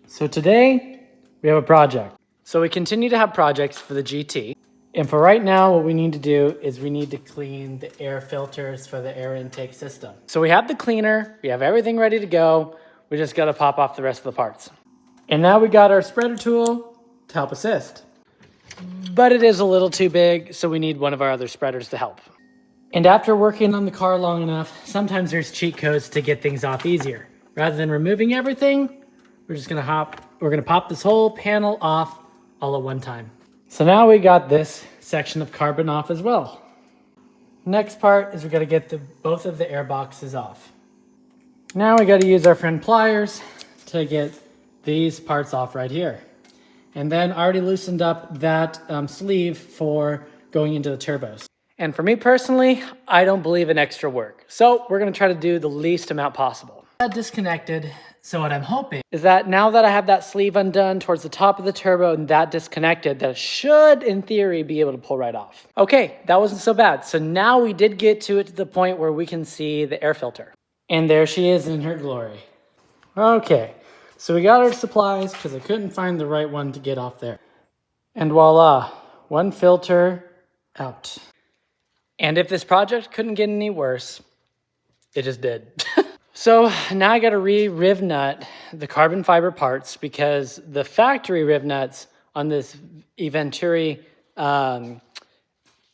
So today we have a project. So we continue to have projects for the GT. And for right now, what we need to do is we need to clean the air filters for the air intake system. So we have the cleaner, we have everything ready to go. We just gotta pop off the rest of the parts. And now we got our spreader tool to help assist. But it is a little too big, so we need one of our other spreaders to help. And after working on the car long enough, sometimes there's cheat codes to get things off easier. Rather than removing everything, we're gonna pop this whole panel off all at one time. So now we got this section of carbon off as well. Next part is we gotta get both of the air boxes off. Now we gotta use our friend pliers to get these parts off right here. And then I already loosened up that sleeve for going into the turbos. And for me personally, I don't believe in extra work. So we're gonna try to do the least amount possible. That disconnected, so what I'm hoping is that now that I have that sleeve undone towards the top of the turbo and that disconnected, that it should, in theory, be able to pull right off. Okay, that wasn't so bad. So now we did get to the point where we can see the air filter. And there she is in her glory. Okay, so we got our supplies because I couldn't find the right one to get off there. And voila, one filter out. And if this project couldn't get any worse, it just did. So now I got to riv nut the carbon fiber parts because the factory riv nuts on this Venturi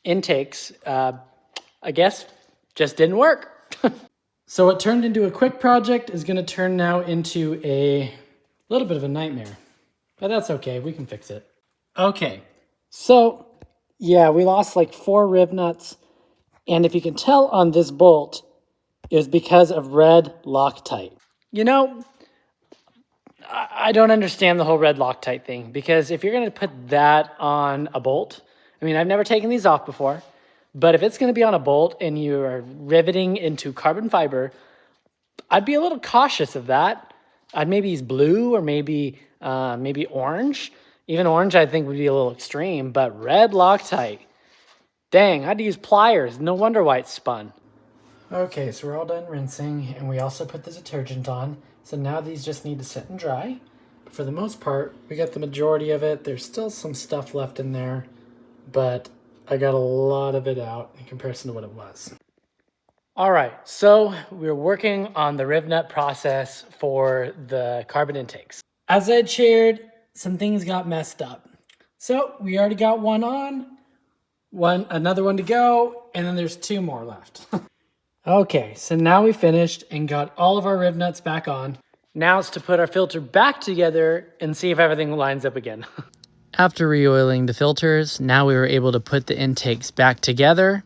intakes, I guess, just didn't work. So what turned into a quick project is going to turn now into a little bit of a nightmare. But that's okay, we can fix it. Okay, so yeah, we lost like 4 riv nuts. And if you can tell on this bolt, it was because of red Loctite. You know, I don't understand the whole red Loctite thing, because if you're going to put that on a bolt, I mean, I've never taken these off before, but if it's going to be on a bolt and you are riveting into carbon fiber, I'd be a little cautious of that. I'd maybe use blue or maybe orange. Even orange, I think, would be a little extreme, but red Loctite. Dang, I had to use pliers. No wonder why it spun. Okay, so we're all done rinsing, and we also put the detergent on. So now these just need to sit and dry. But for the most part, we got the majority of it. There's still some stuff left in there, but I got a lot of it out in comparison to what it was. All right, so we're working on the riv nut process for the carbon intakes. As I shared, some things got messed up. So we already got one on. Another one to go, and then there's 2 more left. Okay, so now we finished and got all of our riv nuts back on. Now it's to put our filter back together and see if everything lines up again. After re-oiling the filters, now we were able to put the intakes back together.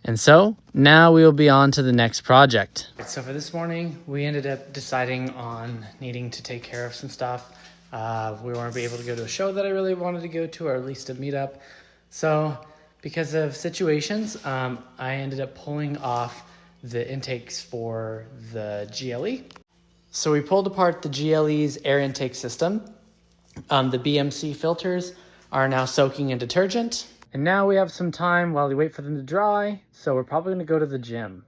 And so now we will be on to the next project. So for this morning, we ended up deciding on needing to take care of some stuff. We weren't able to go to a show that I really wanted to go to, or at least a meetup. So because of situations, I ended up pulling off the intakes for the GLE. So we pulled apart the GLE's air intake system. The BMC filters are now soaking in detergent. And now we have some time while we wait for them to dry, so we're probably gonna go to the gym.